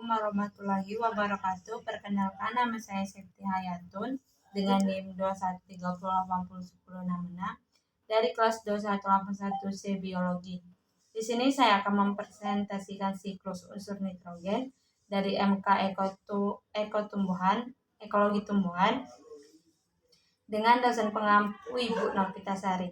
warahmatullahi wabarakatuh. Perkenalkan, nama saya Septi Hayatun dengan NIM 2130801066 dari kelas 2181 C Biologi. Di sini saya akan mempresentasikan siklus unsur nitrogen dari MK Ekologi Tumbuhan dengan dosen pengampu Ibu Novitasari,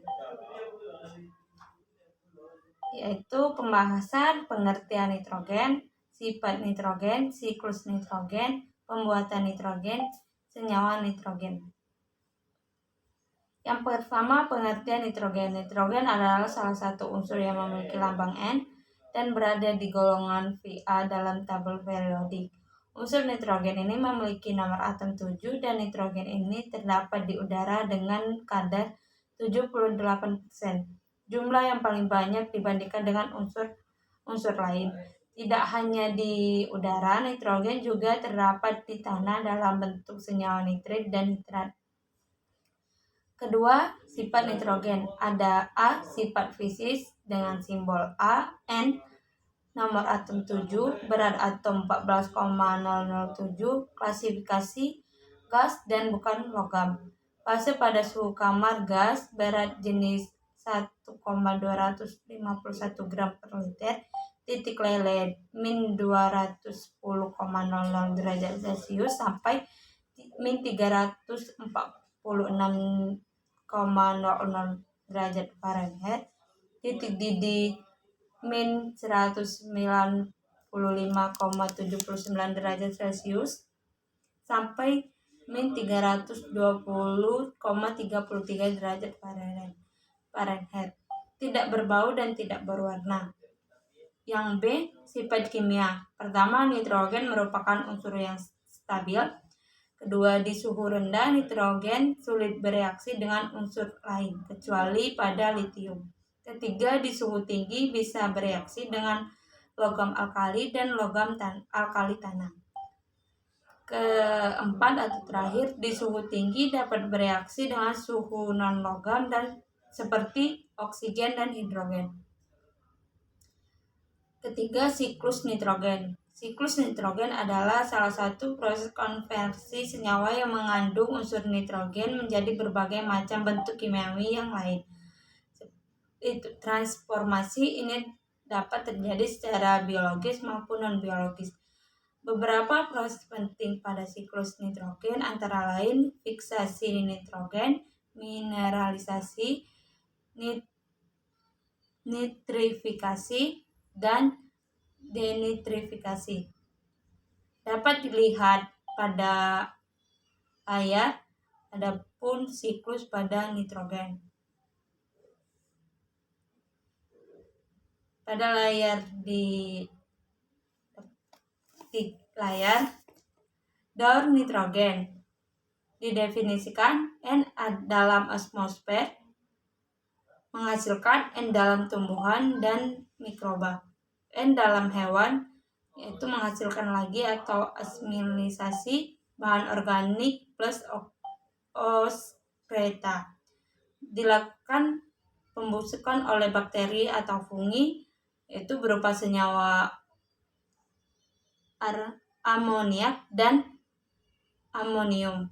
yaitu pembahasan pengertian nitrogen, sifat nitrogen, siklus nitrogen, pembuatan nitrogen, senyawa nitrogen. Yang pertama, pengertian nitrogen. Nitrogen adalah salah satu unsur yang memiliki lambang N dan berada di golongan Va dalam tabel periodik. Unsur nitrogen ini memiliki nomor atom 7 dan nitrogen ini terdapat di udara dengan kadar 78%. Jumlah yang paling banyak dibandingkan dengan unsur lain. Tidak hanya di udara, nitrogen juga terdapat di tanah dalam bentuk senyawa nitrit dan nitrat. Kedua, sifat nitrogen. Ada A, sifat fisis dengan simbol A, N, nomor atom 7, berat atom 14,007, klasifikasi gas dan bukan logam. Fase pada suhu kamar gas, berat jenis 1,251 gram per liter, titik lele min 210,00 derajat Celcius sampai min 346,00 derajat Fahrenheit, titik didih min 195,79 derajat Celcius sampai min 320,33 derajat Fahrenheit. Tidak berbau dan tidak berwarna. Yang B, sifat kimia. Pertama, nitrogen merupakan unsur yang stabil. Kedua, di suhu rendah nitrogen sulit bereaksi dengan unsur lain kecuali pada litium. Ketiga, di suhu tinggi bisa bereaksi dengan logam alkali dan logam alkali tanah. Keempat atau terakhir, di suhu tinggi dapat bereaksi dengan suhu non-logam dan seperti oksigen dan hidrogen. Ketiga, siklus nitrogen. Siklus nitrogen adalah salah satu proses konversi senyawa yang mengandung unsur nitrogen menjadi berbagai macam bentuk kimiawi yang lain. Transformasi ini dapat terjadi secara biologis maupun non-biologis. Beberapa proses penting pada siklus nitrogen antara lain fiksasi nitrogen, mineralisasi, nitrifikasi, dan denitrifikasi. Dapat dilihat pada layar, adapun siklus pada nitrogen. Pada layar di layar, daur nitrogen didefinisikan N dalam atmosfer menghasilkan N dalam tumbuhan dan mikroba. N dalam hewan yaitu menghasilkan lagi atau asimilisasi bahan organik plus oskreta. Dilakukan pembusukan oleh bakteri atau fungi yaitu berupa senyawa amoniak dan amonium.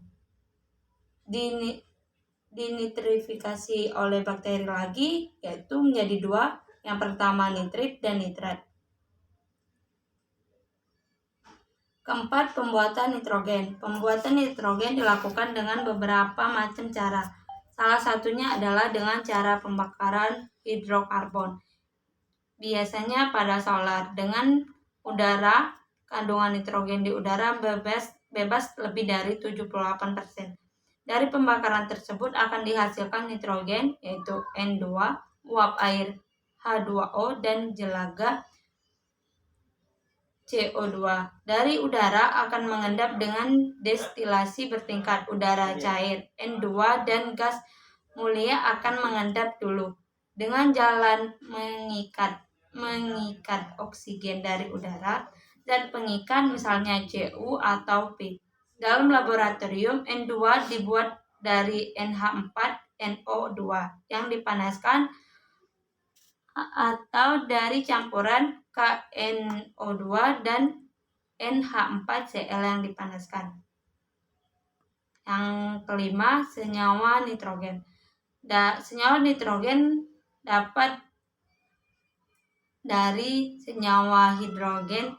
Dinitrifikasi oleh bakteri lagi yaitu menjadi dua, yang pertama nitrit dan nitrat. Keempat, pembuatan nitrogen. Pembuatan nitrogen dilakukan dengan beberapa macam cara. Salah satunya adalah dengan cara pembakaran hidrokarbon. Biasanya pada solar dengan udara, kandungan nitrogen di udara bebas lebih dari 78%. Dari pembakaran tersebut akan dihasilkan nitrogen yaitu N2, uap air H2O dan jelaga CO2. Dari udara akan mengendap dengan destilasi bertingkat. Udara cair N2 dan gas mulia akan mengendap dulu dengan jalan mengikat oksigen dari udara dan pengikat misalnya Cu atau P. Dalam laboratorium N2 dibuat dari NH4NO2 yang dipanaskan atau dari campuran KNO2 dan NH4Cl yang dipanaskan. Yang kelima, senyawa nitrogen. Senyawa nitrogen dapat dari senyawa hidrogen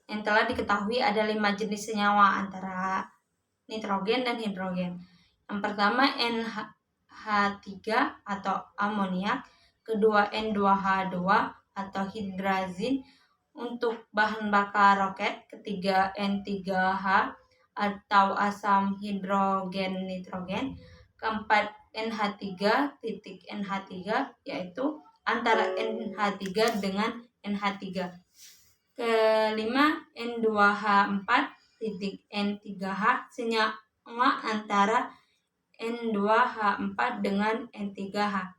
yang telah diketahui ada 5 jenis senyawa antara nitrogen dan hidrogen. Yang pertama NH3 atau amoniak, kedua N2H2 atau hidrazin untuk bahan bakar roket, ketiga N3H atau asam hidrogen nitrogen, keempat NH3 yaitu antara NH3 dengan NH3. Kelima N2H4N3H senyawa antara N2H4 dengan N3H.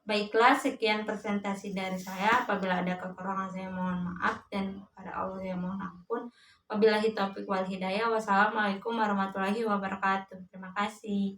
Baiklah, sekian presentasi dari saya. Apabila ada kekurangan saya mohon maaf, dan pada Allah saya mohon ampun. Wabillahi taufiq wal hidayah. Wassalamualaikum warahmatullahi wabarakatuh. Terima kasih.